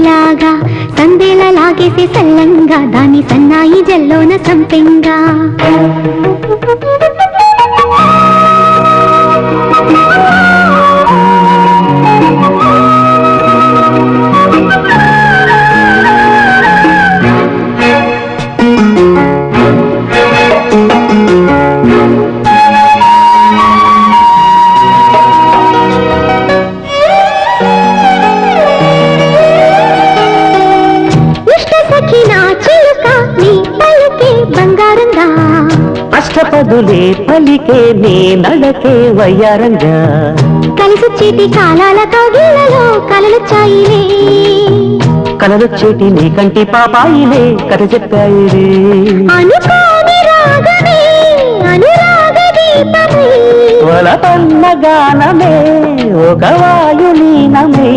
లాగా సందేలా లాగేసి సల్లంగా దాని సన్నాయి జల్లోన సంపెంగా అష్టపదులే పలికే నీ నడకే వయ్యారంగా కలిసొచ్చేటి కాలాల కౌగిళ్ళలో కలలొచ్చాయిలే కలలొచ్చేటి నీ కంటి పాపాయిలే కథ చెప్పాయిలే అనుకోని రాగమే అనురాగ దీపమే వలపన్న గానమే ఒక వాయులీనమే